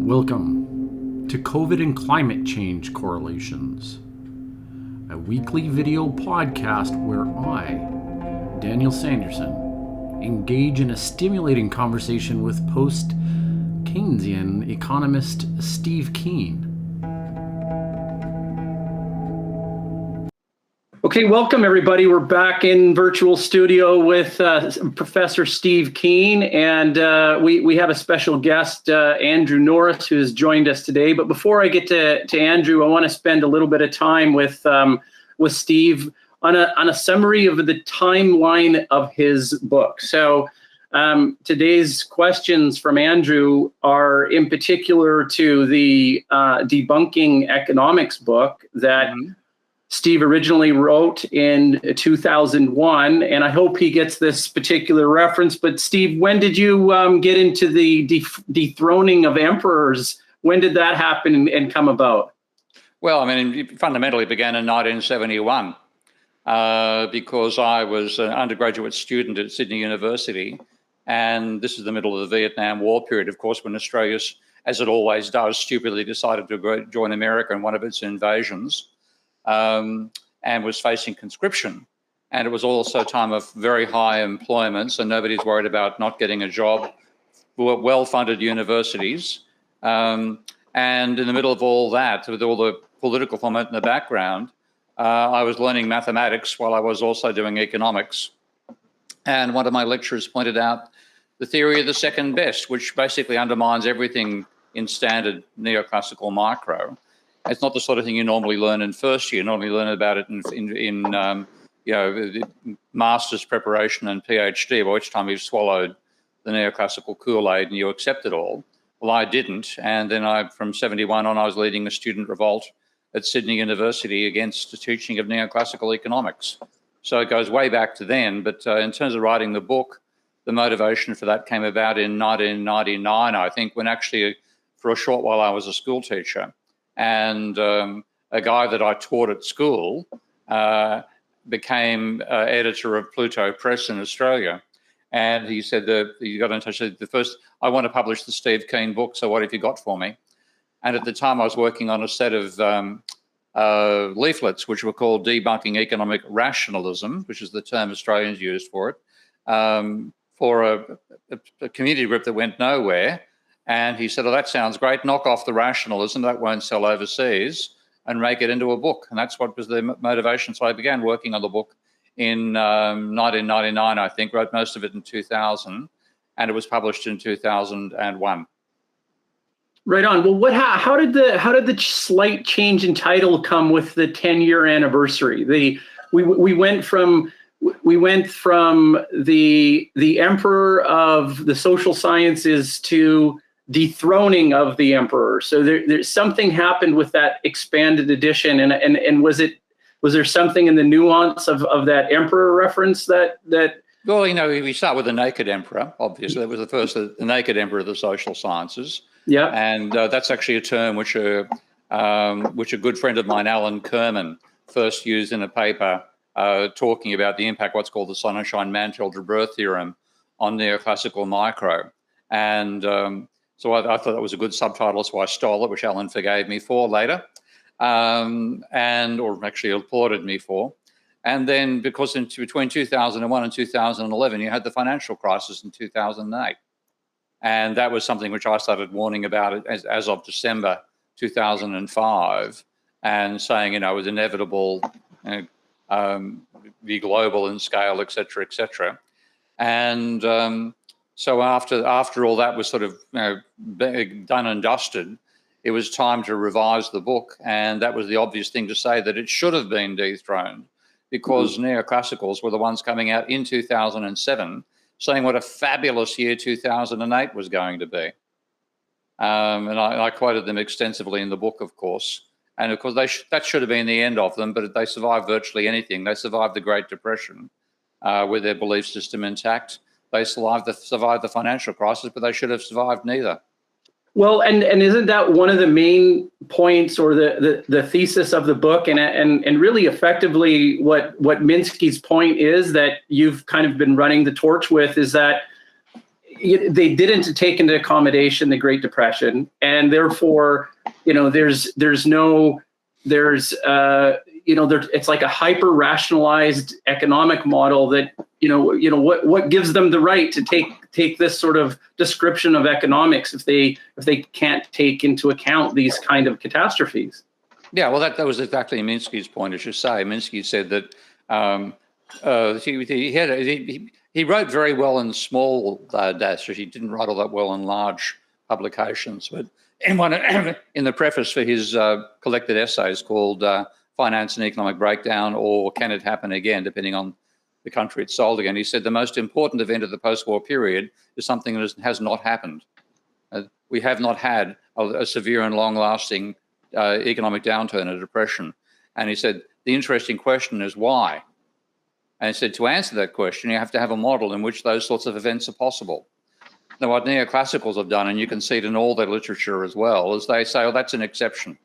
Welcome to COVID and Climate Change Correlations, a weekly video podcast where I, Daniel Sanderson, engage in a stimulating conversation with post-Keynesian economist Steve Keen. Okay, welcome everybody. We're back in virtual studio with Professor Steve Keen, and we have a special guest, Andrew Norris, who has joined us today. But before I get to Andrew, I want to spend a little bit of time with Steve on a summary of the timeline of his book. So today's questions from Andrew are in particular to the Debunking Economics book that Steve originally wrote in 2001, and I hope he gets this particular reference. But Steve, when did you get into the dethroning of emperors? When did that happen and come about? Well, I mean, it fundamentally began in 1971 because I was an undergraduate student at Sydney University, and this is the middle of the Vietnam War period, of course, when Australia, as it always does, stupidly decided to join America in one of its invasions. And was facing conscription. And it was also a time of very high employment, so nobody's worried about not getting a job, well-funded universities. And in the middle of all that, with all the political foment in the background, I was learning mathematics while I was also doing economics. And one of my lecturers pointed out the theory of the second best, which basically undermines everything in standard neoclassical micro. It's not the sort of thing you normally learn in first year. You normally learn about it in master's preparation and PhD, by which time you've swallowed the neoclassical Kool-Aid and you accept it all. Well, I didn't. And then from 71 on, I was leading a student revolt at Sydney University against the teaching of neoclassical economics. So it goes way back to then. But in terms of writing the book, the motivation for that came about in 1999, I think, when actually for a short while I was a school teacher. And a guy that I taught at school became editor of Pluto Press in Australia. And he said that he got in touch with the first, I want to publish the Steve Keen book, so what have you got for me? And at the time I was working on a set of leaflets, which were called Debunking Economic Rationalism, which is the term Australians used for it, for a community group that went nowhere. And he said, oh, that sounds great. Knock off the rationalism. That won't sell overseas, and make it into a book. And that's what was the motivation. So I began working on the book in 1999, I think, wrote most of it in 2000, and it was published in 2001. Right on. Well, how did the slight change in title come with the 10-year anniversary? We went from the emperor of the social sciences to dethroning of the emperor. So there's something happened with that expanded edition, and was there something in the nuance of that emperor reference that? Well, we start with the naked emperor. Obviously, that was the naked emperor of the social sciences. Yeah, and that's actually a term which a good friend of mine, Alan Kerman, first used in a paper talking about the impact, what's called the Sonnenschein-Mantel-Debreu theorem, on neoclassical micro, and so I thought that was a good subtitle, so I stole it, which Alan forgave me for later, or actually applauded me for. And then because between 2001 and 2011, you had the financial crisis in 2008. And that was something which I started warning about as of December 2005, and saying, it was inevitable, be global in scale, et cetera, et cetera. And so after all that was sort of done and dusted, it was time to revise the book, and that was the obvious thing to say, that it should have been dethroned, because neoclassicals were the ones coming out in 2007 saying what a fabulous year 2008 was going to be. And I quoted them extensively in the book, of course. And of course, that should have been the end of them, but they survived virtually anything. They survived the Great Depression with their belief system intact. They survived the financial crisis, but they should have survived neither. Well, and isn't that one of the main points, or the thesis of the book, and really effectively what Minsky's point is, that you've kind of been running the torch with, is that they didn't take into accommodation the Great Depression, and therefore, it's like a hyper rationalized economic model that what gives them the right to take this sort of description of economics if they can't take into account these kind of catastrophes. Yeah, well, that was exactly Minsky's point, as you say. Minsky said that he wrote very well in small dashes. He didn't write all that well in large publications. But in the preface for his collected essays called Finance and Economic Breakdown, or Can It Happen Again, depending on the country it's sold again, he said the most important event of the post-war period is something that has not happened. We have not had a severe and long-lasting economic downturn, a depression. And he said, the interesting question is why? And he said, to answer that question, you have to have a model in which those sorts of events are possible. Now, what neoclassicals have done, and you can see it in all their literature as well, is they say, oh, that's an exception.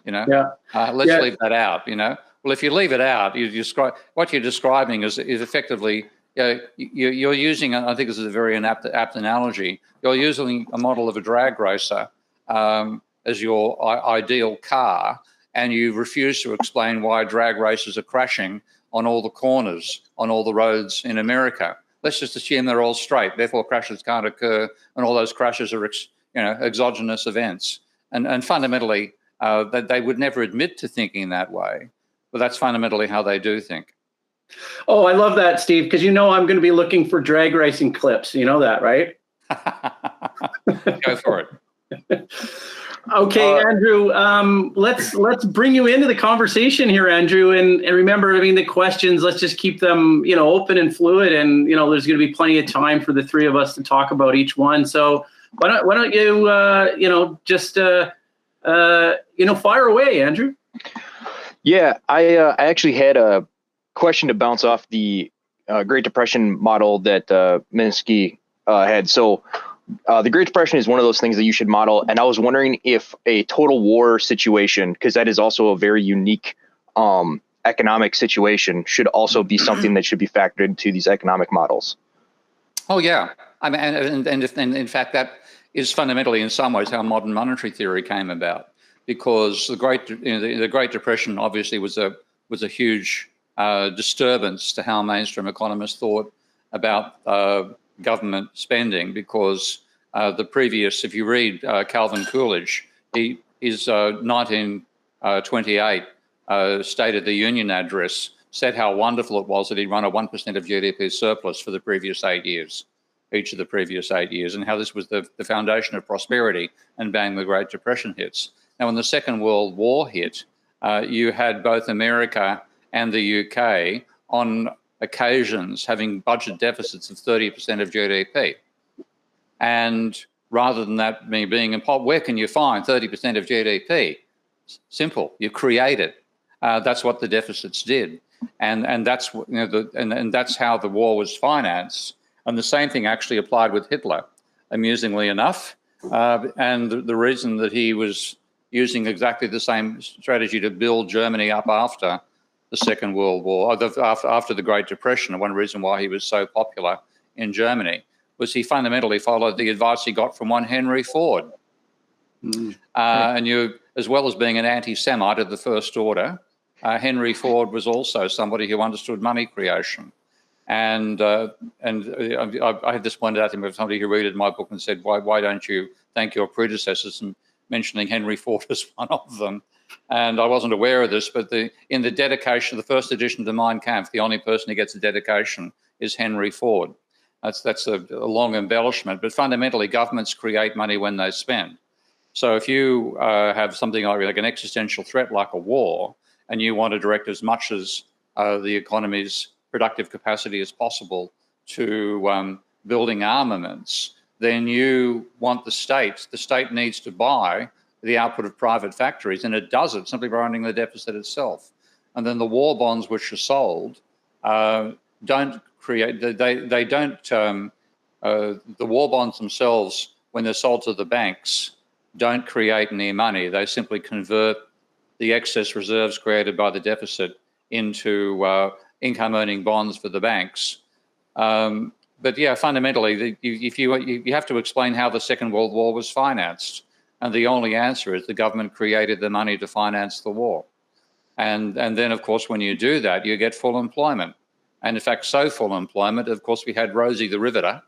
Let's leave that out, Well, if you leave it out, what you're describing is effectively, you're using, I think this is a very apt analogy, you're using a model of a drag racer as your ideal car, and you refuse to explain why drag racers are crashing on all the corners, on all the roads in America. Let's just assume they're all straight, therefore crashes can't occur, and all those crashes are exogenous events. And fundamentally, they would never admit to thinking that way, but that's fundamentally how they do think. Oh, I love that, Steve, because I'm going to be looking for drag racing clips. You know that, right? Go for it. Okay, Andrew, let's bring you into the conversation here, Andrew. And remember, the questions, let's just keep them, open and fluid. And, there's going to be plenty of time for the three of us to talk about each one. So why don't you, just, fire away, Andrew? Yeah, I actually had a question to bounce off the Great Depression model that Minsky had. So the Great Depression is one of those things that you should model. And I was wondering if a total war situation, because that is also a very unique economic situation, should also be something that should be factored into these economic models. Oh, yeah. I mean, and in fact, that is fundamentally, in some ways, how modern monetary theory came about. Because the Great Depression obviously was a huge disturbance to how mainstream economists thought about government spending, because the previous, if you read Calvin Coolidge, his 1928 State of the Union address said how wonderful it was that he'd run a 1% of GDP surplus for the previous 8 years, each of the previous 8 years, and how this was the foundation of prosperity, and bang, the Great Depression hits. Now, when the Second World War hit, you had both America and the UK on occasions having budget deficits of 30% of GDP. And rather than that being impossible, where can you find 30% of GDP? Simple, you create it. That's what the deficits did, and that's and that's how the war was financed. And the same thing actually applied with Hitler, amusingly enough. And the reason that he was using exactly the same strategy to build Germany up after the Second World War, after the Great Depression, and one reason why he was so popular in Germany was he fundamentally followed the advice he got from one Henry Ford. And as well as being an anti-Semite of the first order, Henry Ford was also somebody who understood money creation. And I had this pointed out to me, somebody who read my book and said, why don't you thank your predecessors, and mentioning Henry Ford as one of them. And I wasn't aware of this, but in the dedication, the first edition to Mein Kampf, the only person who gets a dedication is Henry Ford. That's a long embellishment, but fundamentally governments create money when they spend. So if you have something like an existential threat like a war, and you want to direct as much as the economy's productive capacity as possible to building armaments, then you want the state needs to buy the output of private factories, and it does it simply by running the deficit itself. And then the war bonds which are sold don't create, they don't, the war bonds themselves, when they're sold to the banks, don't create any money. They simply convert the excess reserves created by the deficit into income earning bonds for the banks. yeah, fundamentally, you have to explain how the Second World War was financed, and the only answer is the government created the money to finance the war, and then of course when you do that, you get full employment, and in fact, so full employment, of course, we had Rosie the Riveter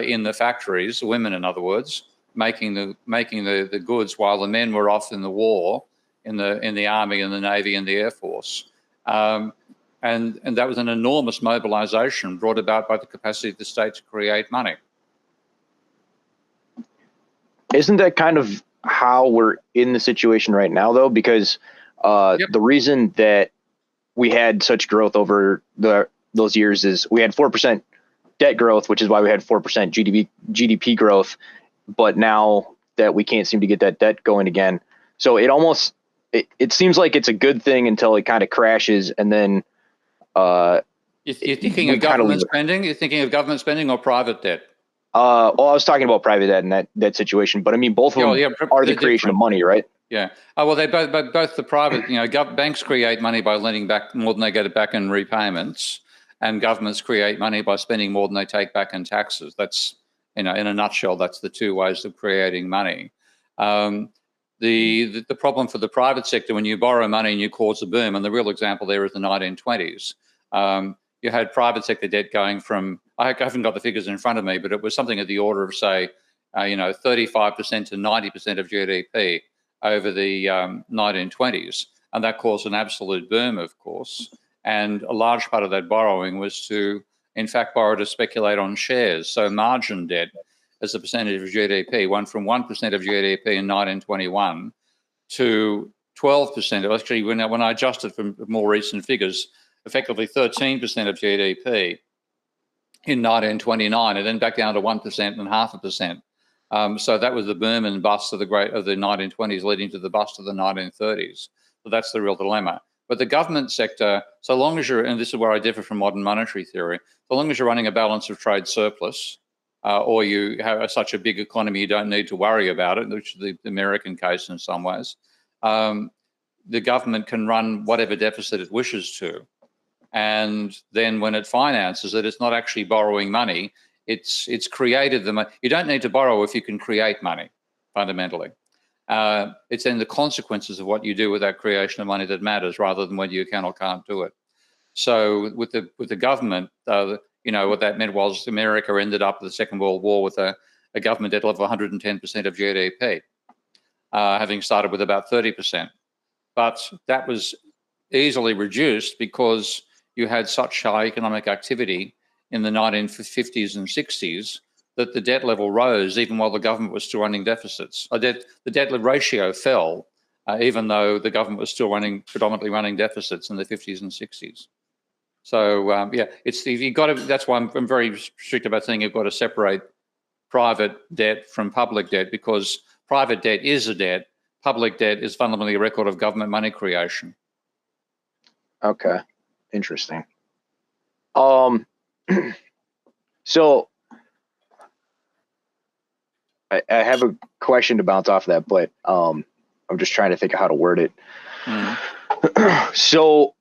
in the factories, women in other words, making the goods while the men were off in the war, in the Army and the Navy and the Air Force. And that was an enormous mobilization brought about by the capacity of the state to create money. Isn't that kind of how we're in the situation right now, though? Because the reason that we had such growth over those years is we had 4% debt growth, which is why we had 4% GDP growth. But now that we can't seem to get that debt going again, so it seems like it's a good thing until it kind of crashes, and then you're thinking of government spending. You're thinking of government spending or private debt. I was talking about private debt in that situation, but I mean both of them are the creation of money, right? Yeah. Oh well, they both the private. Banks create money by lending back more than they get back in repayments, and governments create money by spending more than they take back in taxes. That's in a nutshell. That's the two ways of creating money. The problem for the private sector, when you borrow money and you cause a boom, and the real example there is the 1920s. You had private sector debt going from, I haven't got the figures in front of me, but it was something of the order of, say, 35% to 90% of GDP over the 1920s. And that caused an absolute boom, of course. And a large part of that borrowing was to, in fact, borrow to speculate on shares. So margin debt as a percentage of GDP went from 1% of GDP in 1921 to 12%. Actually, when I adjusted for more recent figures, effectively 13% of GDP in 1929, and then back down to 1% and 0.5%. So that was the boom and bust of the 1920s, leading to the bust of the 1930s. So that's the real dilemma. But the government sector, so long as you're, and this is where I differ from modern monetary theory, so long as you're running a balance of trade surplus, or you have such a big economy you don't need to worry about it, which is the American case in some ways, the government can run whatever deficit it wishes to. And then when it finances it, it's not actually borrowing money. It's created the money. You don't need to borrow if you can create money, fundamentally. It's in the consequences of what you do with that creation of money that matters, rather than whether you can or can't do it. So with the government, what that meant was America ended up with the Second World War with a government debt level of 110% of GDP, having started with about 30%. But that was easily reduced because you had such high economic activity in the 1950s and 60s that the debt level rose even while the government was still running deficits. The debt ratio fell even though the government was still predominantly running deficits in the 50s and 60s. So that's why I'm very strict about saying you've got to separate private debt from public debt, because private debt is a debt. Public debt is fundamentally a record of government money creation. Okay, interesting. So I have a question to bounce off that, but I'm just trying to think of how to word it. So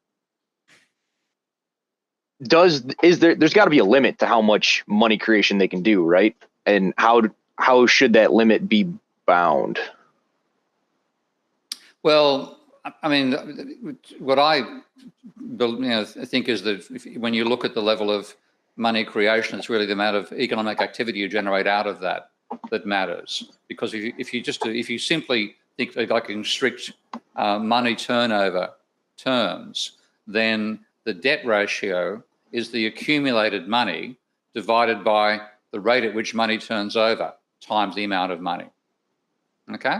there's got to be a limit to how much money creation they can do, right? And how should that limit be bound? Well, I mean, what I think is that when you look at the level of money creation, it's really the amount of economic activity you generate out of that matters. Because if you simply think like in strict money turnover terms, then the debt ratio is the accumulated money divided by the rate at which money turns over times the amount of money. Okay?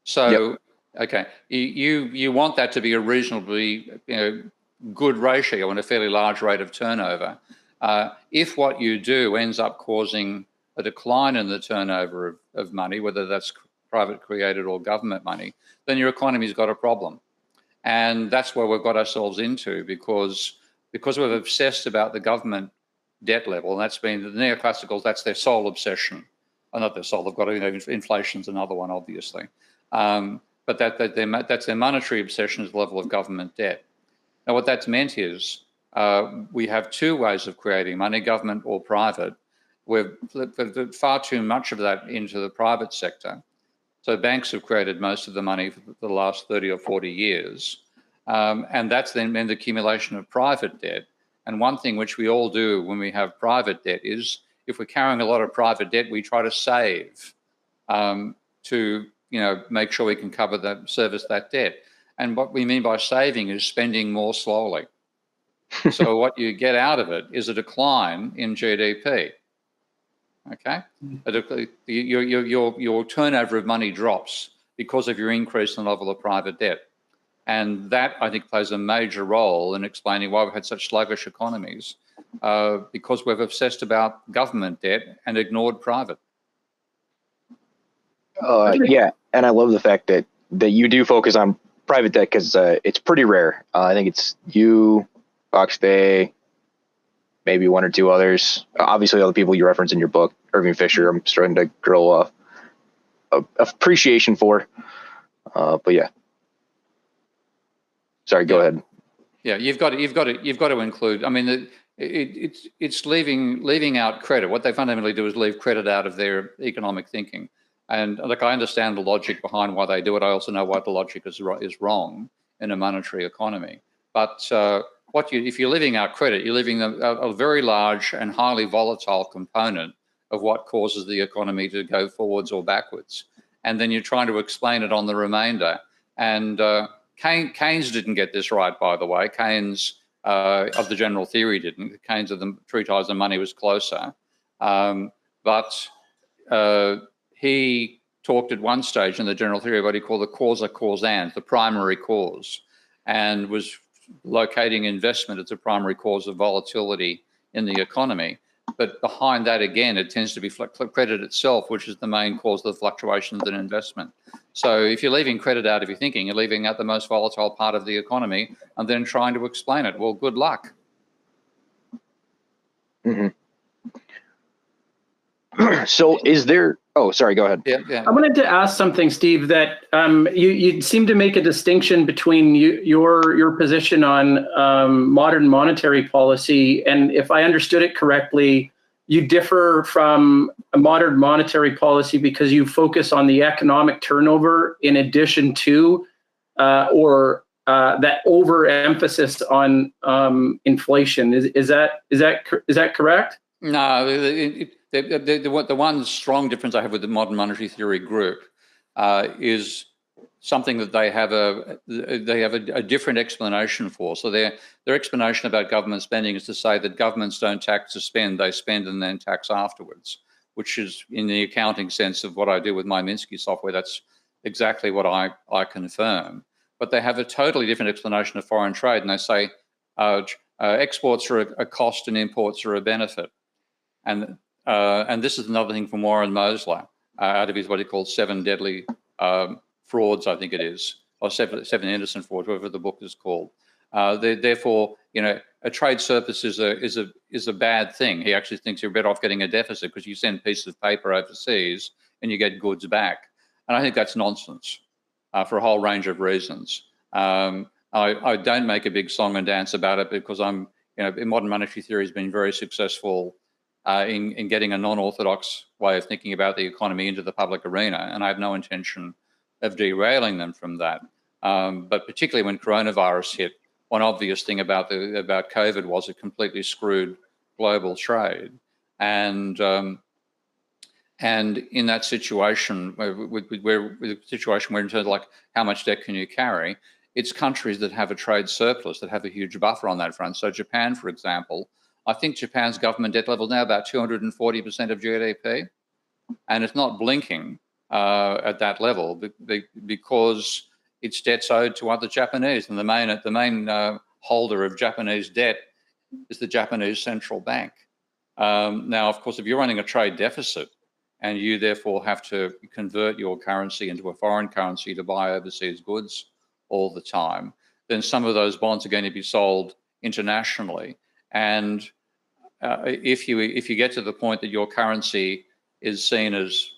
So, okay, you want that to be a reasonably good ratio and a fairly large rate of turnover. If what you do ends up causing a decline in the turnover of money, whether that's private created or government money, then your economy's got a problem. And that's where we've got ourselves into, because we've obsessed about the government debt level, and that's been the neoclassicals, that's their sole obsession. Well, not their sole, they've got inflation's another one, obviously. But that's their monetary obsession is the level of government debt. Now, what that's meant is we have two ways of creating money, government or private. We've flipped far too much of that into the private sector. So banks have created most of the money for the last 30 or 40 years. And that's then meant the accumulation of private debt. And one thing which we all do when we have private debt is, if we're carrying a lot of private debt, we try to save to make sure we can cover that, service that debt. And what we mean by saving is spending more slowly. So what you get out of it is a decline in GDP. Okay, your turnover of money drops because of your increase in the level of private debt, and that, I think, plays a major role in explaining why we've had such sluggish economies, because we've obsessed about government debt and ignored private. Yeah, and I love the fact that you do focus on private debt, because it's pretty rare. I think it's you, Fox Bay, maybe one or two others. Obviously, other people you reference in your book, Irving Fisher, I'm starting to grow appreciation for. But yeah, sorry, go ahead. Yeah, you've got to include. I mean, it's leaving out credit. What they fundamentally do is leave credit out of their economic thinking. And look, I understand the logic behind why they do it. I also know why the logic is wrong in a monetary economy. But if you're leaving out credit, you're leaving a very large and highly volatile component of what causes the economy to go forwards or backwards. And then you're trying to explain it on the remainder. And Keynes didn't get this right, by the way. Keynes of the general theory didn't. Keynes of the treatise on money was closer. But he talked at one stage in the general theory of what he called the causa causans, the primary cause, and was locating investment as a primary cause of volatility in the economy. But behind that, again, it tends to be credit itself, which is the main cause of the fluctuations in investment. So if you're leaving credit out of your thinking, you're leaving out the most volatile part of the economy and then trying to explain it. Well, good luck. Mm-hmm. So is there... Oh, sorry, go ahead. Yeah. I wanted to ask something, Steve, that you seem to make a distinction between your position on modern monetary policy, and if I understood it correctly, you differ from a modern monetary policy because you focus on the economic turnover in addition to that overemphasis on inflation. Is that correct? No, the one strong difference I have with the modern monetary theory group is something that they have a different explanation for. So their explanation about government spending is to say that governments don't tax to spend; they spend and then tax afterwards, which is, in the accounting sense of what I do with my Minsky software, that's exactly what I confirm. But they have a totally different explanation of foreign trade, and they say exports are a cost and imports are a benefit. And this is another thing from Warren Mosler, out of his what he calls 7 deadly frauds, I think it is, or seven innocent frauds, whatever the book is called. Therefore, a trade surplus is a bad thing. He actually thinks you're better off getting a deficit because you send pieces of paper overseas and you get goods back. And I think that's nonsense for a whole range of reasons. I don't make a big song and dance about it because modern monetary theory has been very successful in getting a non-orthodox way of thinking about the economy into the public arena, and I have no intention of derailing them from that. But particularly when coronavirus hit, one obvious thing about COVID was it completely screwed global trade, and in that situation, with a situation where in terms of like how much debt can you carry, it's countries that have a trade surplus that have a huge buffer on that front. So Japan, for example. I think Japan's government debt level is now about 240% of GDP, and it's not blinking at that level because its debt's owed to other Japanese, and the main holder of Japanese debt is the Japanese central bank. Now, of course, if you're running a trade deficit and you therefore have to convert your currency into a foreign currency to buy overseas goods all the time, then some of those bonds are going to be sold internationally. And if you get to the point that your currency is seen as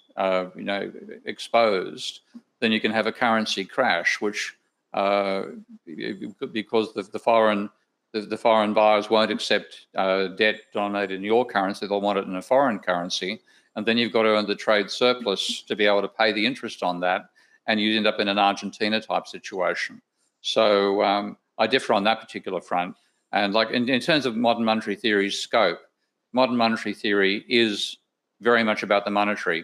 exposed, then you can have a currency crash, which because the foreign the foreign buyers won't accept debt denominated in your currency. They'll want it in a foreign currency. And then you've got to earn the trade surplus to be able to pay the interest on that. And you end up in an Argentina type situation. So I differ on that particular front. And like in terms of modern monetary theory's scope, modern monetary theory is very much about the monetary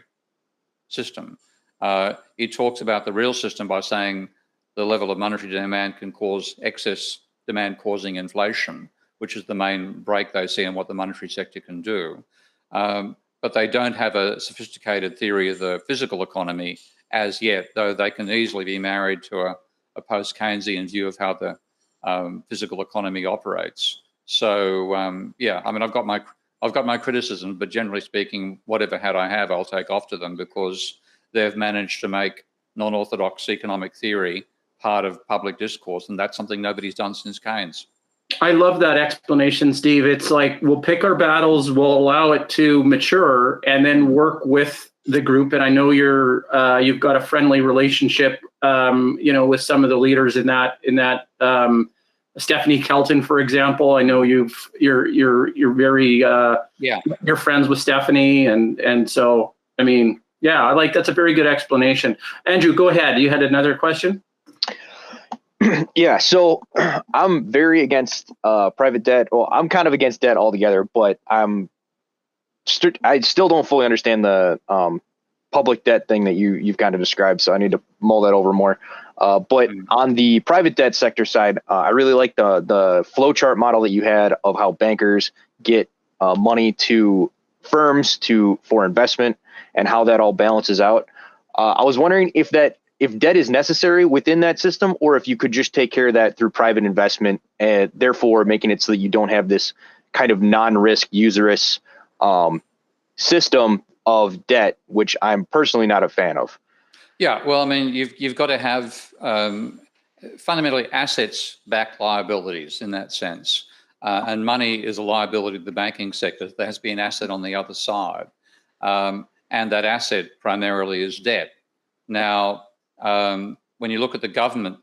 system. It talks about the real system by saying the level of monetary demand can cause excess demand causing inflation, which is the main break they see in what the monetary sector can do. But they don't have a sophisticated theory of the physical economy as yet, though they can easily be married to a post-Keynesian view of how the physical economy operates. So yeah, I mean, I've got my criticism, but generally speaking, whatever hat I have, I'll take off to them because they've managed to make non-orthodox economic theory part of public discourse, and that's something nobody's done since Keynes. I love that explanation, Steve. It's like we'll pick our battles, we'll allow it to mature, and then work with the group. And I know you've got a friendly relationship, with some of the leaders in that. Stephanie Kelton, for example. I know you're very you're friends with Stephanie, and so I mean, yeah, that's a very good explanation. Andrew, go ahead. You had another question. Yeah, so I'm very against private debt. Well, I'm kind of against debt altogether, but I still don't fully understand the public debt thing that you've kind of described. So I need to mull that over more. But on the private debt sector side, I really like the flowchart model that you had of how bankers get money to firms for investment and how that all balances out. I was wondering if debt is necessary within that system, or if you could just take care of that through private investment, and therefore making it so that you don't have this kind of non-risk, usurious system of debt, which I'm personally not a fan of. Yeah, well, I mean, you've got to have fundamentally assets-backed liabilities in that sense, and money is a liability of the banking sector. There has to be an asset on the other side, and that asset primarily is debt. Now, when you look at the government's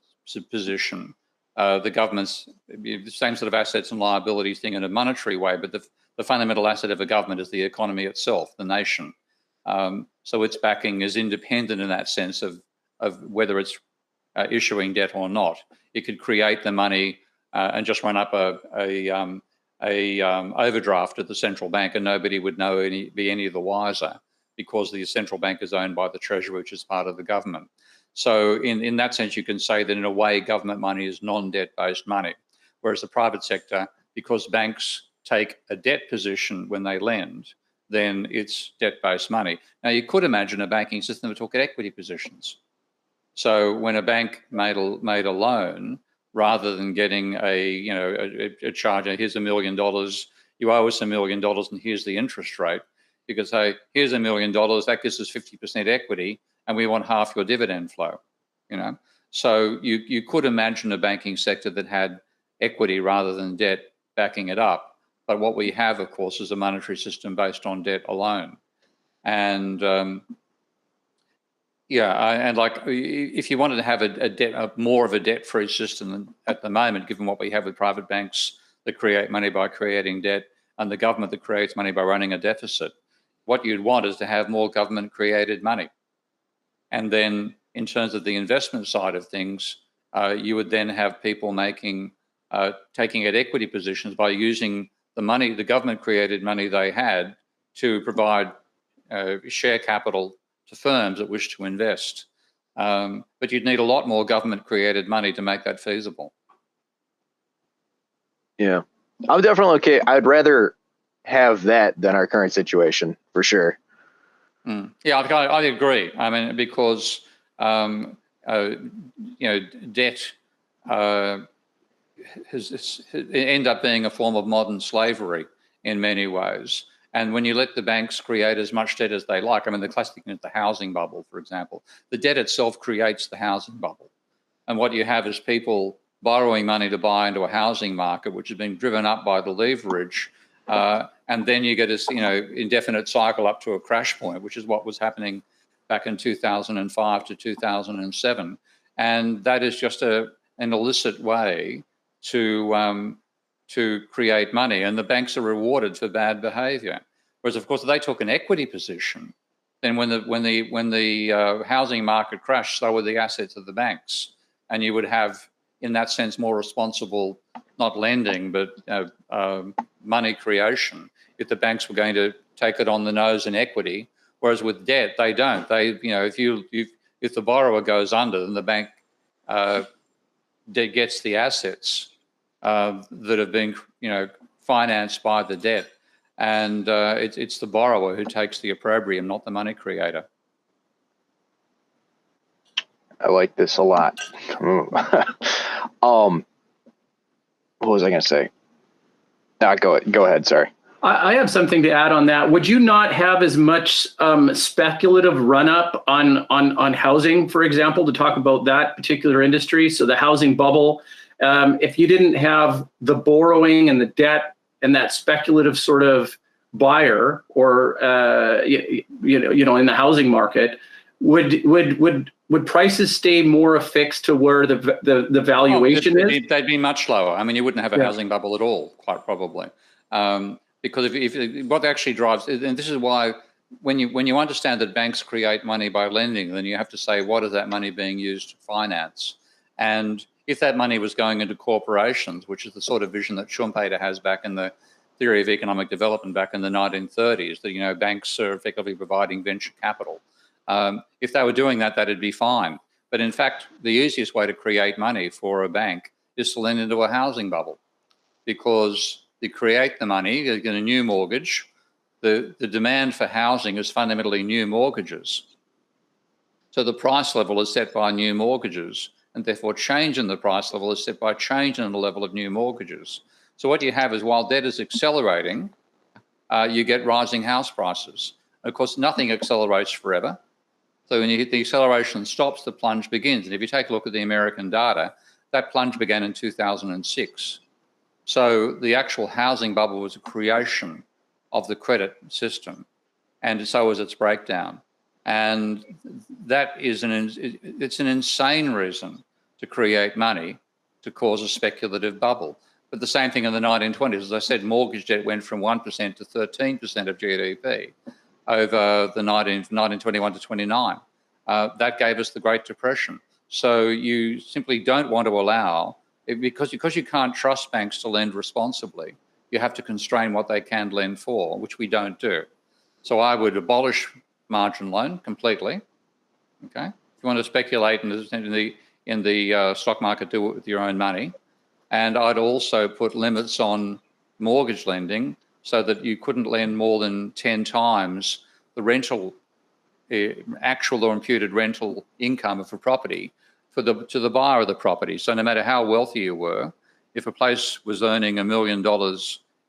position, the government's the same sort of assets and liabilities thing in a monetary way, but the fundamental asset of a government is the economy itself, the nation. So its backing is independent in that sense of whether it's issuing debt or not. It could create the money and just run up a overdraft at the central bank, and nobody would be any the wiser because the central bank is owned by the Treasury, which is part of the government. So in that sense, you can say that in a way, government money is non-debt-based money, whereas the private sector, because banks take a debt position when they lend, then it's debt-based money. Now, you could imagine a banking system that took equity positions. So when a bank made a loan, rather than getting a charge, here's $1 million, you owe us $1 million, and here's the interest rate. You could say, here's $1 million, that gives us 50% equity, and we want half your dividend flow. So you could imagine a banking sector that had equity rather than debt backing it up. But what we have, of course, is a monetary system based on debt alone. And if you wanted to have more of a debt-free system at the moment, given what we have with private banks that create money by creating debt and the government that creates money by running a deficit, what you'd want is to have more government-created money. And then in terms of the investment side of things, you would then have people taking at equity positions by using the money, the government-created money they had, to provide share capital to firms that wish to invest. But you'd need a lot more government-created money to make that feasible. Yeah, I'm definitely okay. I'd rather have that than our current situation, for sure. Yeah, I agree. I mean, because debt end up being a form of modern slavery in many ways. And when you let the banks create as much debt as they like, I mean, the classic thing is the housing bubble, for example. The debt itself creates the housing bubble. And what you have is people borrowing money to buy into a housing market, which has been driven up by the leverage. And then you get this, indefinite cycle up to a crash point, which is what was happening back in 2005 to 2007. And that is just an illicit way to to create money, and the banks are rewarded for bad behavior. Whereas, of course, if they took an equity position, then when the housing market crashed, so were the assets of the banks, and you would have, in that sense, more responsible, not lending, but money creation, if the banks were going to take it on the nose in equity. Whereas with debt, they don't. They, if the borrower goes under, then the bank gets the assets that have been, financed by the debt, and it's the borrower who takes the opprobrium, not the money creator. I like this a lot. What was I going to say? Go ahead. Sorry. I have something to add on that. Would you not have as much speculative run-up on housing, for example, to talk about that particular industry? So the housing bubble, if you didn't have the borrowing and the debt and that speculative sort of buyer, or in the housing market, would prices stay more affixed to where the valuation is? They'd be much lower. I mean, you wouldn't have a housing bubble at all, quite probably. Because if what actually drives, and this is why when you understand that banks create money by lending, then you have to say, what is that money being used to finance? And if that money was going into corporations, which is the sort of vision that Schumpeter has back in the theory of economic development back in the 1930s, that banks are effectively providing venture capital. If they were doing that, that'd be fine. But in fact, the easiest way to create money for a bank is to lend into a housing bubble, because you create the money, you get a new mortgage. The demand for housing is fundamentally new mortgages. So the price level is set by new mortgages, and therefore change in the price level is set by change in the level of new mortgages. So what you have is, while debt is accelerating, you get rising house prices. And of course, nothing accelerates forever. So when you hit the acceleration stops, the plunge begins. And if you take a look at the American data, that plunge began in 2006. So the actual housing bubble was a creation of the credit system, and so was its breakdown. And that is it's an insane reason to create money to cause a speculative bubble. But the same thing in the 1920s, as I said, mortgage debt went from 1% to 13% of GDP over the 1921 to 29. That gave us the Great Depression. So you simply don't want to allow, because you can't trust banks to lend responsibly, you have to constrain what they can lend for, which we don't do. So I would abolish margin loan completely. Okay, if you want to speculate in the stock market, do it with your own money. And I'd also put limits on mortgage lending so that you couldn't lend more than 10 times the rental, actual or imputed rental income of a property to the buyer of the property. So no matter how wealthy you were, if a place was earning $1 million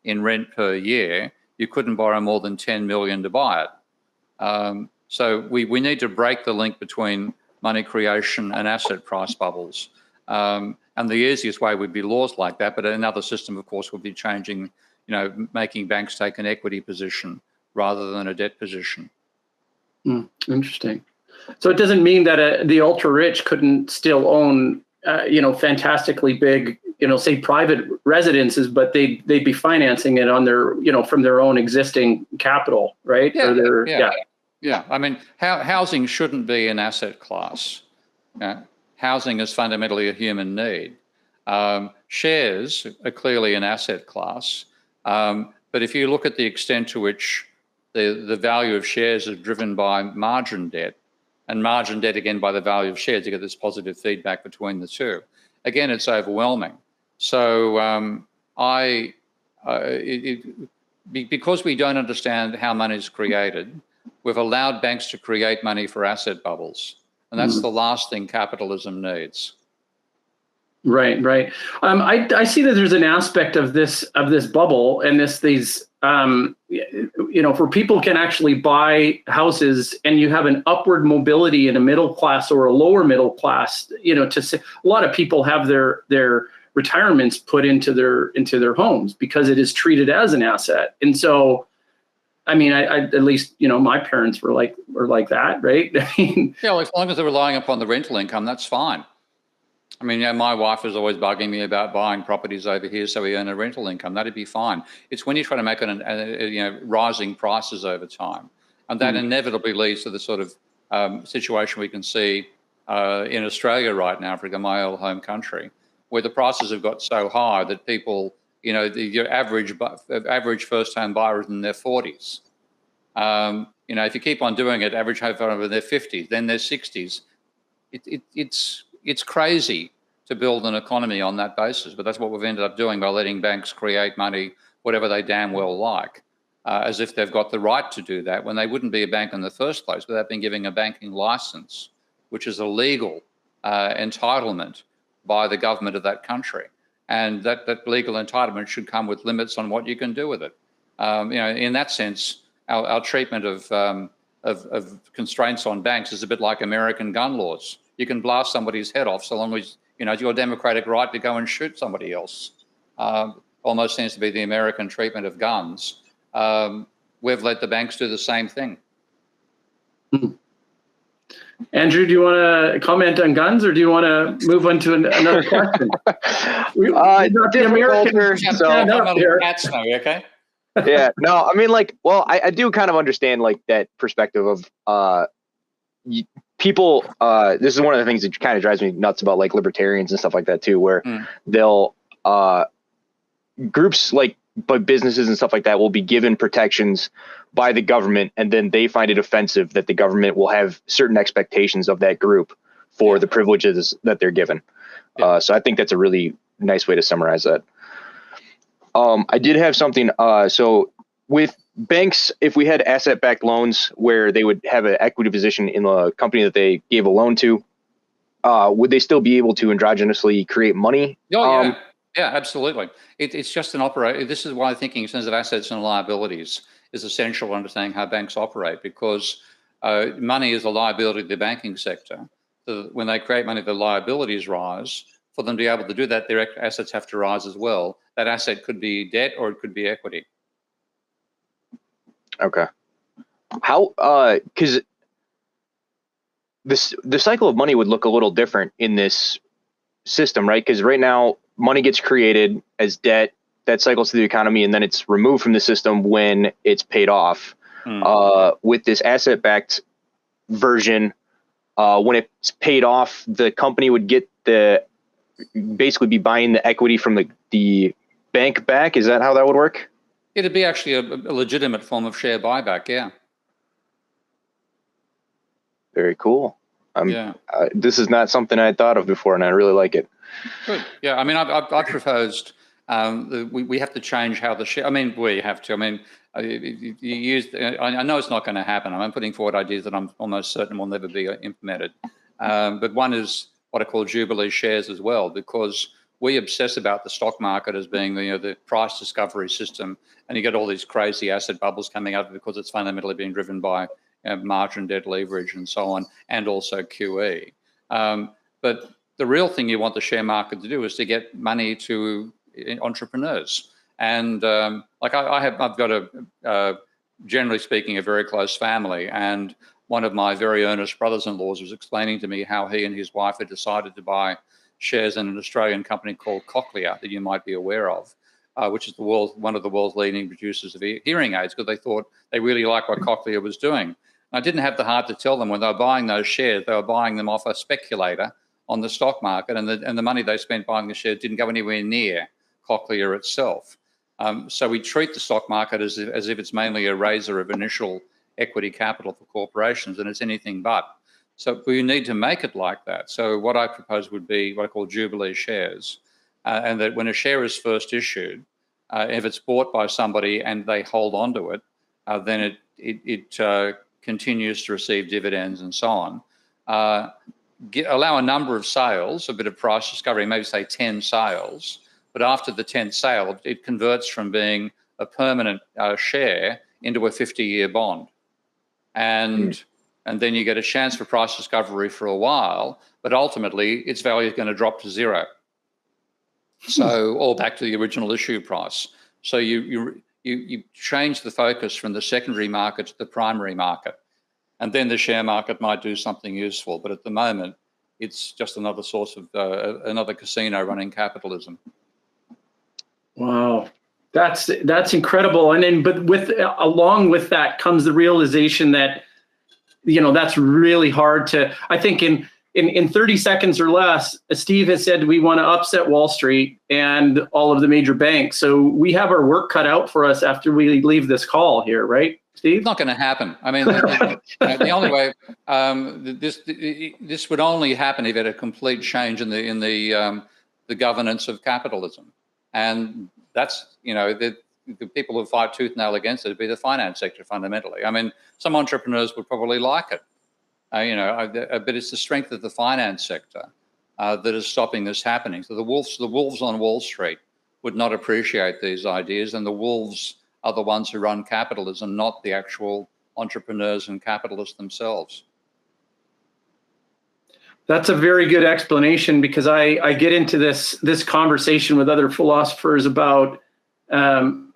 in rent per year, you couldn't borrow more than 10 million to buy it. So we need to break the link between money creation and asset price bubbles. And the easiest way would be laws like that, but another system, of course, would be changing, making banks take an equity position rather than a debt position. Interesting. So it doesn't mean that the ultra rich couldn't still own, fantastically big, say private residences, but they'd be financing it on their, from their own existing capital, right? Yeah. I mean, housing shouldn't be an asset class. Housing is fundamentally a human need. Shares are clearly an asset class, but if you look at the extent to which the value of shares is driven by margin debt, and margin debt again by the value of shares, you get this positive feedback between the two. Again, it's overwhelming. So because we don't understand how money is created, we've allowed banks to create money for asset bubbles. And that's the last thing capitalism needs. Right. I see that there's an aspect of this bubble and these where people can actually buy houses, and you have an upward mobility in a middle class or a lower middle class. A lot of people have their retirements put into their homes because it is treated as an asset, and so. I mean, I at least, my parents were like that, right? Yeah, well, as long as they're relying upon the rental income, that's fine. I I mean, my wife is always bugging me about buying properties over here so we earn a rental income. That'd be fine. It's when you try to make it rising prices over time. And that inevitably leads to the sort of situation we can see in Australia right now, for example, my old home country, where the prices have got so high that people, your average first-home buyer is in their 40s. If you keep on doing it, average home buyer in their 50s, then their 60s. It's crazy to build an economy on that basis, but that's what we've ended up doing by letting banks create money, whatever they damn well like, as if they've got the right to do that when they wouldn't be a bank in the first place without being given a banking license, which is a legal entitlement by the government of that country. And that legal entitlement should come with limits on what you can do with it. In that sense, our treatment of constraints on banks is a bit like American gun laws. You can blast somebody's head off so long as it's your democratic right to go and shoot somebody else. Almost seems to be the American treatment of guns. We've let the banks do the same thing. Andrew, do you want to comment on guns, or do you want to move on to another question? We've got the American stand up here. Okay. Yeah, no, I mean, I do kind of understand that perspective of people. This is one of the things that kind of drives me nuts about libertarians and stuff like that too, where they'll groups but businesses and stuff like that will be given protections by the government, and then they find it offensive that the government will have certain expectations of that group for the privileges that they're given. So I think that's a really nice way to summarize that. I did have something. So with banks, if we had asset-backed loans where they would have an equity position in the company that they gave a loan to, would they still be able to endogenously create money? Yeah, absolutely. It's just an operate. This is why thinking in terms of assets and liabilities is essential to understanding how banks operate, because money is a liability to the banking sector. So when they create money, the liabilities rise. For them to be able to do that, their assets have to rise as well. That asset could be debt or it could be equity. Okay. How? Because the cycle of money would look a little different in this system, right? Because right now, money gets created as debt that cycles through the economy, and then it's removed from the system when it's paid off. With this asset-backed version, when it's paid off, the company would get basically be buying the equity from the bank back. Is that how that would work? It'd be actually a legitimate form of share buyback, yeah. Very cool. This is not something I had thought of before, and I really like it. Good. Yeah, I mean, I've proposed we have to change how the share. I mean, we have to. I mean, you use. I know it's not going to happen. I'm putting forward ideas that I'm almost certain will never be implemented. But one is what I call Jubilee shares as well, because we obsess about the stock market as being the price discovery system, and you get all these crazy asset bubbles coming out because it's fundamentally being driven by margin debt leverage and so on, and also QE. But the real thing you want the share market to do is to get money to entrepreneurs. And I've got generally speaking, a very close family, and one of my very earnest brothers-in-laws was explaining to me how he and his wife had decided to buy shares in an Australian company called Cochlear that you might be aware of, which is one of the world's leading producers of hearing aids, because they thought they really liked what Cochlear was doing. And I didn't have the heart to tell them when they were buying those shares, they were buying them off a speculator on the stock market, and the money they spent buying the shares didn't go anywhere near Cochlear itself. So we treat the stock market as if it's mainly a raiser of initial equity capital for corporations, and it's anything but. So we need to make it like that. So what I propose would be what I call Jubilee shares, and that when a share is first issued, if it's bought by somebody and they hold on to it, then it continues to receive dividends and so on. Allow a number of sales, a bit of price discovery, maybe say 10 sales, but after the 10th sale, it converts from being a permanent share into a 50-year bond. And then you get a chance for price discovery for a while, but ultimately its value is going to drop to zero. So all back to the original issue price. So you change the focus from the secondary market to the primary market. And then the share market might do something useful. But at the moment, it's just another source of another casino running capitalism. Wow, that's incredible. And then, but along with that comes the realization that, that's really hard to. I think in 30 seconds or less, Steve has said we want to upset Wall Street and all of the major banks. So we have our work cut out for us after we leave this call here, right, Steve? It's not going to happen. I mean, the only way this would only happen if it had a complete change in the governance of capitalism, and that's the people who fight tooth and nail against it would be the finance sector fundamentally. I mean, some entrepreneurs would probably like it. But it's the strength of the finance sector that is stopping this happening. So the wolves on Wall Street would not appreciate these ideas, and the wolves are the ones who run capitalism, not the actual entrepreneurs and capitalists themselves. That's a very good explanation, because I get into this conversation with other philosophers about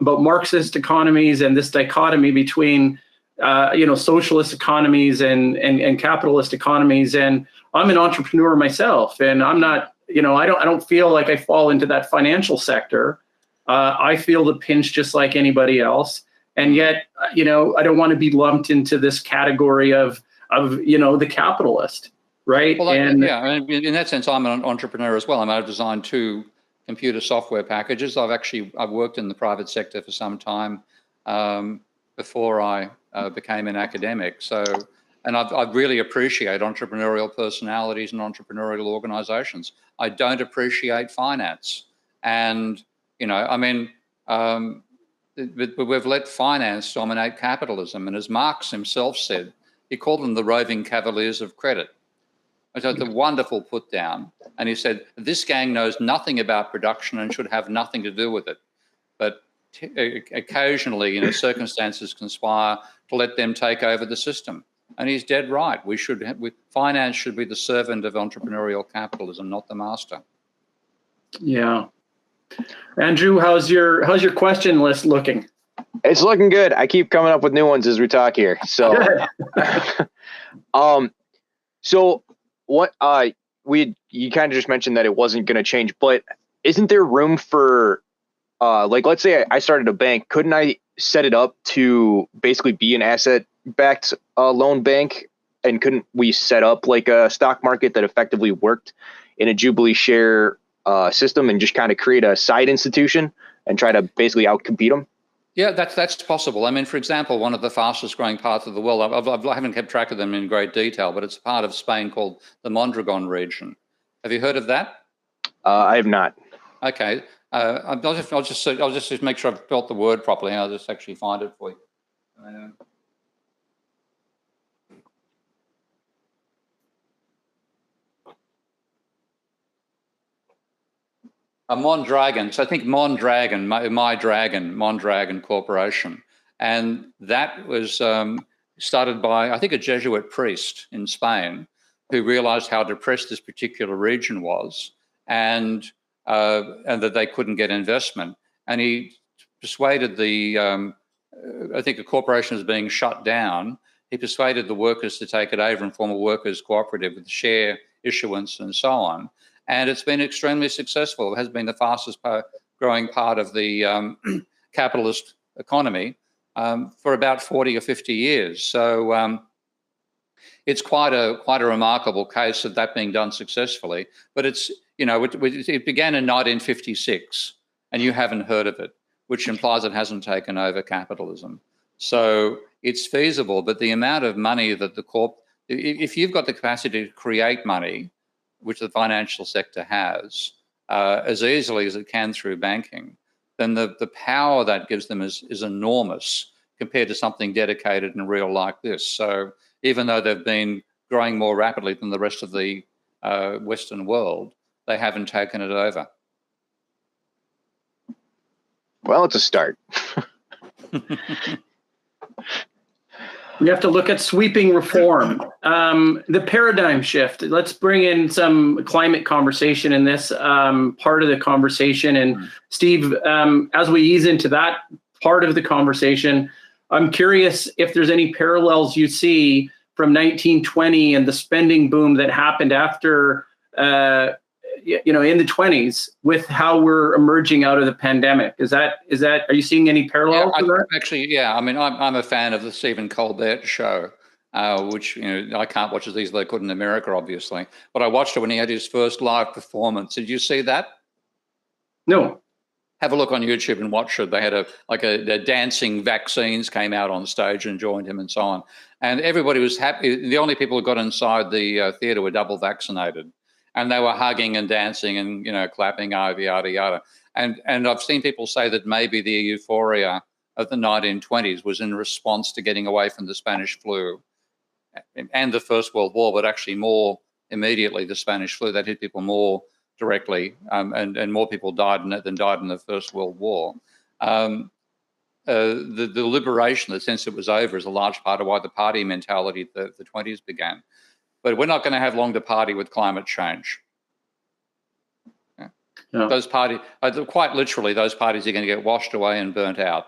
Marxist economies and this dichotomy between socialist economies and capitalist economies. And I'm an entrepreneur myself, and I'm not, I don't feel like I fall into that financial sector. I feel the pinch just like anybody else. And yet, I don't want to be lumped into this category of the capitalist, right? Well, in that sense, I'm an entrepreneur as well. I've designed 2 computer software packages. I've worked in the private sector for some time before I became an academic. And I really appreciate entrepreneurial personalities and entrepreneurial organizations. I don't appreciate finance. And, but we've let finance dominate capitalism. And as Marx himself said, he called them the roving cavaliers of credit. It's a wonderful put down. And he said, this gang knows nothing about production and should have nothing to do with it. But occasionally, circumstances conspire to let them take over the system. And he's dead right. Finance should be the servant of entrepreneurial capitalism, not the master. Yeah. Andrew, how's your question list looking? It's looking good. I keep coming up with new ones as we talk here. So, so what you kind of just mentioned that it wasn't going to change, but isn't there room for let's say I started a bank, couldn't I set it up to basically be an asset-backed loan bank? And couldn't we set up like a stock market that effectively worked in a Jubilee share system and just kind of create a side institution and try to basically outcompete them? Yeah, that's possible. I mean, for example, one of the fastest growing parts of the world, I haven't kept track of them in great detail, but it's a part of Spain called the Mondragon region. Have you heard of that? I have not. Okay. I'll just make sure I've spelt the word properly. I'll just actually find it for you. Mondragon. So I think Mondragon, Mondragon Corporation. And that was started by, I think, a Jesuit priest in Spain who realized how depressed this particular region was and that they couldn't get investment. And he persuaded I think a corporation was being shut down. He persuaded the workers to take it over and form a workers' cooperative with share issuance and so on. And it's been extremely successful. It has been the fastest growing part of the capitalist economy for about 40 or 50 years. So it's quite a remarkable case of that being done successfully. But it's, it began in 1956, and you haven't heard of it, which implies it hasn't taken over capitalism. So it's feasible, but the amount of money that if you've got the capacity to create money, which the financial sector has, as easily as it can through banking, then the power that gives them is enormous compared to something dedicated and real like this. So even though they've been growing more rapidly than the rest of the Western world, they haven't taken it over. Well, it's a start. We have to look at sweeping reform, the paradigm shift. Let's bring in some climate conversation in this part of the conversation. And Steve, as we ease into that part of the conversation, I'm curious if there's any parallels you see from 1920 and the spending boom that happened after, in the 20s with how we're emerging out of the pandemic. Are you seeing any parallels to that? Actually, yeah. I mean, I'm a fan of the Stephen Colbert show, which, I can't watch as easily as I could in America, obviously. But I watched it when he had his first live performance. Did you see that? No. Have a look on YouTube and watch it. They had a dancing vaccines came out on stage and joined him and so on. And everybody was happy. The only people who got inside the theater were double vaccinated. And they were hugging and dancing and, clapping, yada, yada, yada. And I've seen people say that maybe the euphoria of the 1920s was in response to getting away from the Spanish flu and the First World War, but actually more immediately the Spanish flu that hit people more directly, and more people died in it than died in the First World War. The liberation, the sense it was over, is a large part of why the party mentality of the 20s began. But we're not going to have long to party with climate change. Yeah. Yeah. Those parties, quite literally, those parties are going to get washed away and burnt out.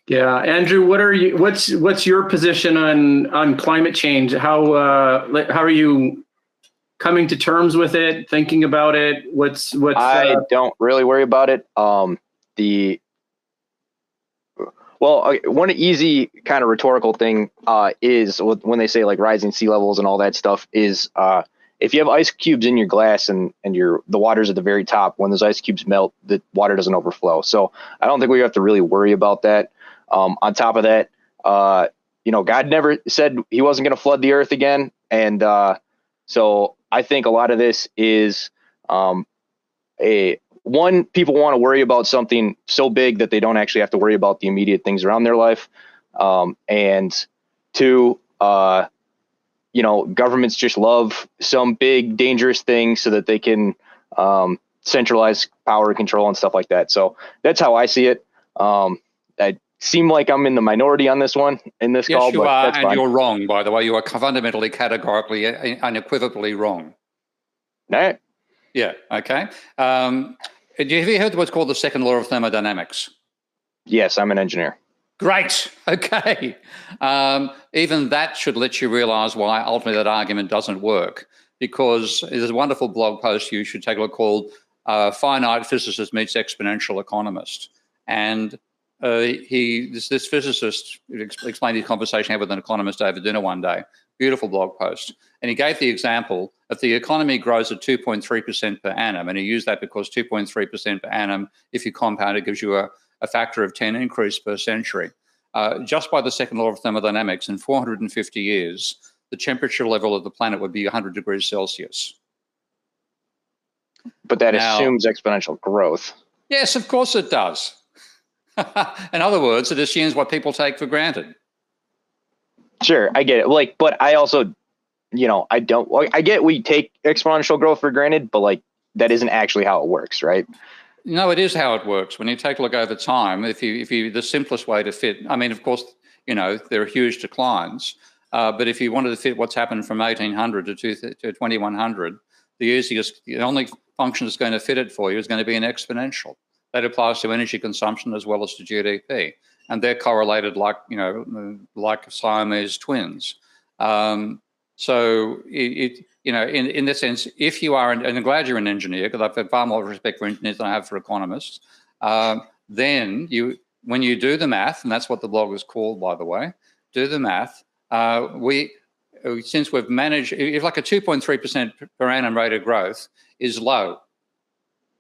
Yeah, Andrew, what's your position on climate change? How are you coming to terms with it, thinking about it? I don't really worry about it. One easy kind of rhetorical thing is when they say like rising sea levels and all that stuff is if you have ice cubes in your glass and the water's at the very top, when those ice cubes melt, the water doesn't overflow. So I don't think we have to really worry about that. On top of that, God never said he wasn't going to flood the earth again. And so I think a lot of this is people want to worry about something so big that they don't actually have to worry about the immediate things around their life. And two, governments just love some big dangerous thing so that they can centralize power control and stuff like that. So that's how I see it. I seem like I'm in the minority on this one in this call. Yes, you but are, that's and fine. you're wrong, by the way. You are fundamentally, categorically, unequivocally wrong. All right. Yeah, okay. Have you heard what's called the Second Law of Thermodynamics? Yes, I'm an engineer. Great. Okay. Even that should let you realize why ultimately that argument doesn't work, because there's a wonderful blog post you should take a look called Finite Physicist Meets Exponential Economist. And this physicist explained his conversation he had with an economist over dinner one day. Beautiful blog post. And he gave the example if the economy grows at 2.3% per annum, and he used that because 2.3% per annum, if you compound it, gives you a factor of 10 increase per century. Just by the second law of thermodynamics, in 450 years, the temperature level of the planet would be 100 degrees Celsius. But that assumes exponential growth. Yes, of course it does. In other words, it assumes what people take for granted. Sure, I get it. But I also, I get we take exponential growth for granted, but that isn't actually how it works, right? No, it is how it works. When you take a look over time, if you the simplest way to fit, I mean, of course, there are huge declines, but if you wanted to fit what's happened from 1800 to 2100, the only function that's going to fit it for you is going to be an exponential. That applies to energy consumption as well as to GDP, and they're correlated like Siamese twins. So in this sense, if you are, and I'm glad you're an engineer, because I've had far more respect for engineers than I have for economists, then when you do the math, and that's what the blog is called, by the way, do the math, since we've managed, if like a 2.3% per annum rate of growth is low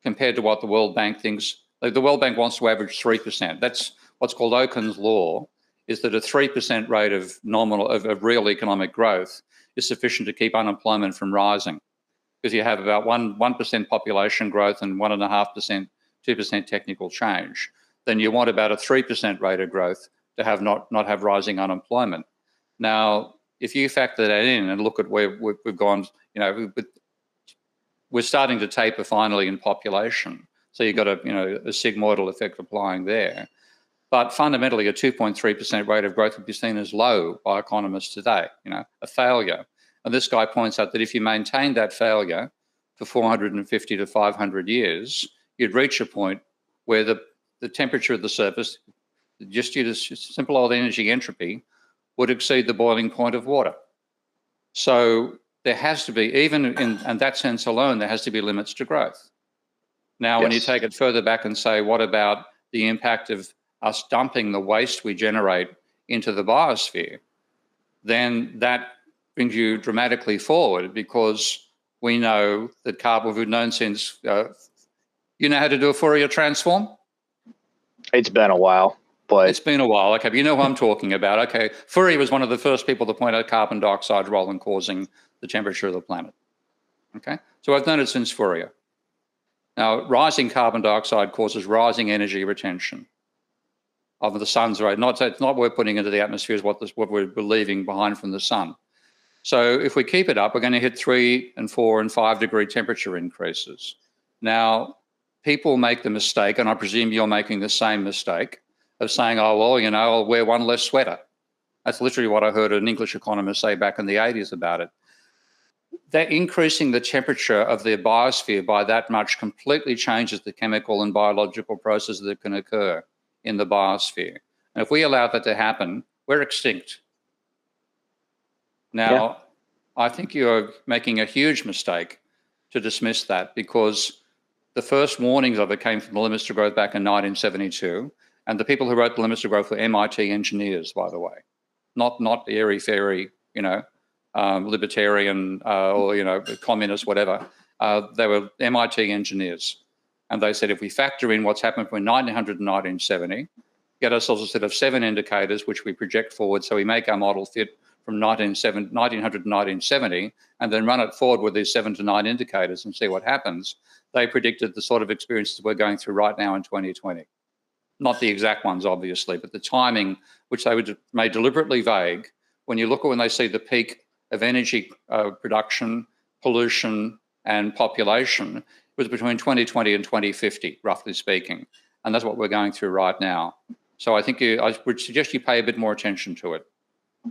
compared to what the World Bank thinks. The World Bank wants to average 3%. That's what's called Okun's law, is that a 3% rate of real economic growth is sufficient to keep unemployment from rising, because you have about 1% population growth and 1.5%, 2% technical change. Then you want about a 3% rate of growth to have not have rising unemployment. Now, if you factor that in and look at where we've gone, we're starting to taper finally in population. So you've got a sigmoidal effect applying there. But fundamentally, a 2.3% rate of growth would be seen as low by economists today, a failure. And this guy points out that if you maintain that failure for 450 to 500 years, you'd reach a point where the temperature of the surface, just due to simple old energy entropy, would exceed the boiling point of water. So there has to be, even in that sense alone, there has to be limits to growth. Now, when you take it further back and say, what about the impact of us dumping the waste we generate into the biosphere, then that brings you dramatically forward, because we know that carbon, we've known since, you know how to do a Fourier transform? It's been a while, but... It's been a while, okay, but you know who I'm talking about. Okay, Fourier was one of the first people to point out carbon dioxide's role in causing the temperature of the planet, okay? So I've known it since Fourier. Now, rising carbon dioxide causes rising energy retention of the sun's rate. It's not what we're putting into the atmosphere, is what we're leaving behind from the sun. So if we keep it up, we're going to hit 3 and 4 and 5 degree temperature increases. Now, people make the mistake, and I presume you're making the same mistake, of saying, oh, well, you know, I'll wear one less sweater. That's literally what I heard an English economist say back in the 80s about it. That increasing the temperature of the biosphere by that much completely changes the chemical and biological processes that can occur in the biosphere. And if we allow that to happen, we're extinct. Now, I think you're making a huge mistake to dismiss that, because the first warnings of it came from the limits to growth back in 1972. And the people who wrote the limits to growth were MIT engineers, by the way, not airy-fairy, you know, libertarian or, you know, communist, whatever. They were MIT engineers. And they said, if we factor in what's happened from 1900 and 1970, get ourselves a set of 7 indicators, which we project forward, so we make our model fit from 1900 to 1970, and then run it forward with these 7 to 9 indicators and see what happens. They predicted the sort of experiences we're going through right now in 2020. Not the exact ones, obviously, but the timing, which they made deliberately vague. When you look at when they see the peak of energy production, pollution, and population, was between 2020 and 2050, roughly speaking. And that's what we're going through right now. So I think I would suggest you pay a bit more attention to it.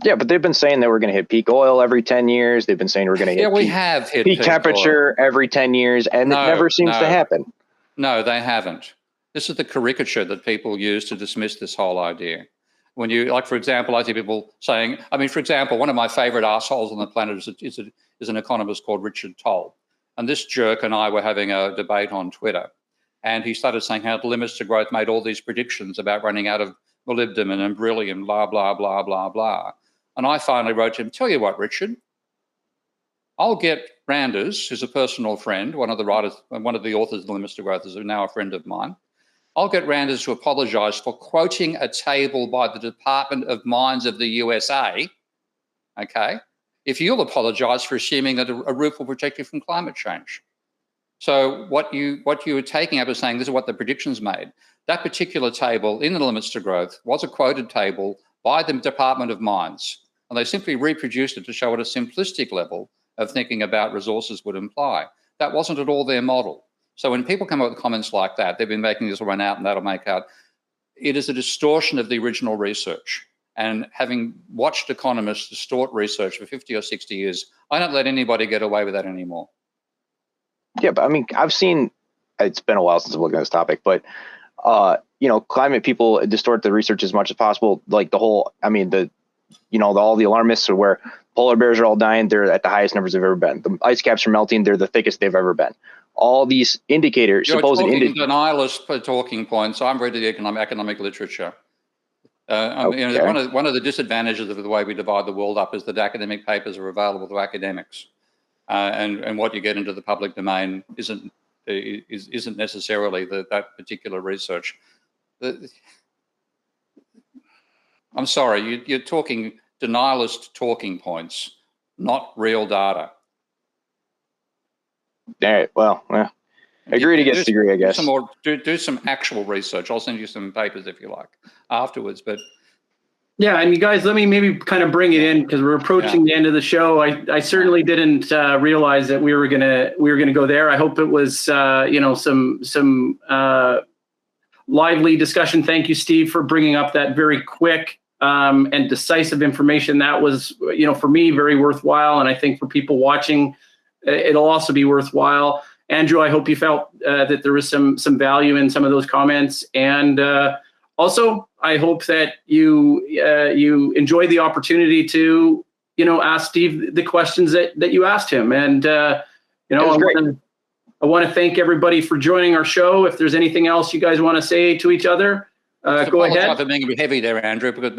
Yeah, but they've been saying that we're going to hit peak oil every 10 years. They've been saying we're going to hit peak temperature every 10 years, and it never seems to happen. No, they haven't. This is the caricature that people use to dismiss this whole idea. When you, like, for example, I see people saying, I mean, for example, one of my favorite assholes on the planet is an economist called Richard Toll. And this jerk and I were having a debate on Twitter. And he started saying how the limits to growth made all these predictions about running out of molybdenum and beryllium, blah, blah, blah, blah, blah. And I finally wrote to him, tell you what, Richard, I'll get Randers, who's a personal friend, one of the authors of the limits to growth, is now a friend of mine. I'll get Randers to apologise for quoting a table by the Department of Mines of the USA, okay, if you'll apologise for assuming that a roof will protect you from climate change. So what you were taking up is saying this is what the predictions made. That particular table in the limits to growth was a quoted table by the Department of Mines, and they simply reproduced it to show what a simplistic level of thinking about resources would imply. That wasn't at all their model. So when people come up with comments like that, they've been making this run out and that'll make out, it is a distortion of the original research. And having watched economists distort research for 50 or 60 years, I don't let anybody get away with that anymore. Yeah, but I mean, I've seen, it's been a while since I've looked at this topic, but, you know, climate people distort the research as much as possible. Like the whole, I mean, all the alarmists are where polar bears are all dying. They're at the highest numbers they've ever been. The ice caps are melting. They're the thickest they've ever been. All these indicators, supposed denialist talking points. I'm reading economic literature. Okay. You know, one of the disadvantages of the way we divide the world up is that academic papers are available to academics, and what you get into the public domain isn't necessarily that particular research. I'm sorry, you're talking denialist talking points, not real data. All right, well, agree to disagree, I guess. Do some actual research. I'll send you some papers if you like afterwards. But yeah, and you guys, let me maybe kind of bring it in because we're approaching the end of the show. I certainly didn't realize that we were gonna go there. I hope it was some lively discussion. Thank you, Steve, for bringing up that very quick and decisive information. That was, for me, very worthwhile, and I think for people watching, it'll also be worthwhile. Andrew, I hope you felt that there was some value in some of those comments. And also, I hope that you enjoy the opportunity to, ask Steve the questions that you asked him. And, I want to thank everybody for joining our show. If there's anything else you guys want to say to each other, go ahead. For being a bit heavy there, Andrew, because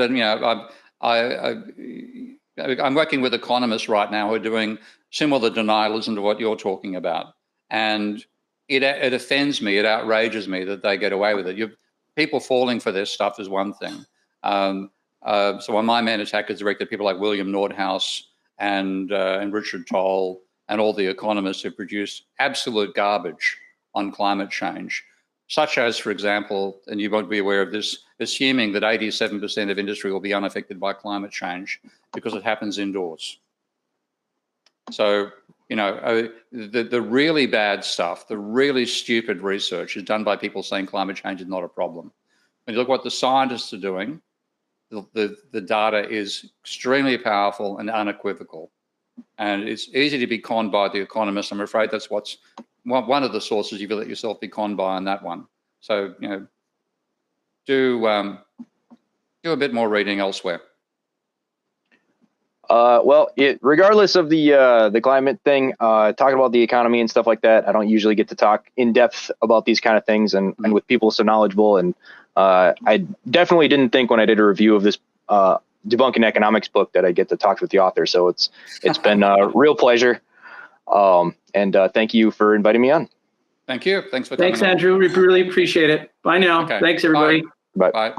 I'm working with economists right now who are doing similar denialism to what you're talking about. And it offends me, it outrages me that they get away with it. People falling for this stuff is one thing. So on my main attack is directed at people like William Nordhaus and Richard Toll and all the economists who produce absolute garbage on climate change, such as, for example, and you won't be aware of this, assuming that 87% of industry will be unaffected by climate change because it happens indoors. So, the really bad stuff, the really stupid research is done by people saying climate change is not a problem. When you look at what the scientists are doing, the data is extremely powerful and unequivocal. And it's easy to be conned by the economists. I'm afraid that's what's one of the sources you let yourself be conned by on that one. So, do a bit more reading elsewhere. Regardless of the climate thing, talking about the economy and stuff like that, I don't usually get to talk in depth about these kind of things and with people so knowledgeable. And I definitely didn't think when I did a review of this Debunking Economics book that I get to talk with the author. So it's been a real pleasure. And thank you for inviting me on. Thank you. Thanks for coming. Thanks, Andrew. We really appreciate it. Bye now. Okay. Thanks, everybody. Bye. Bye.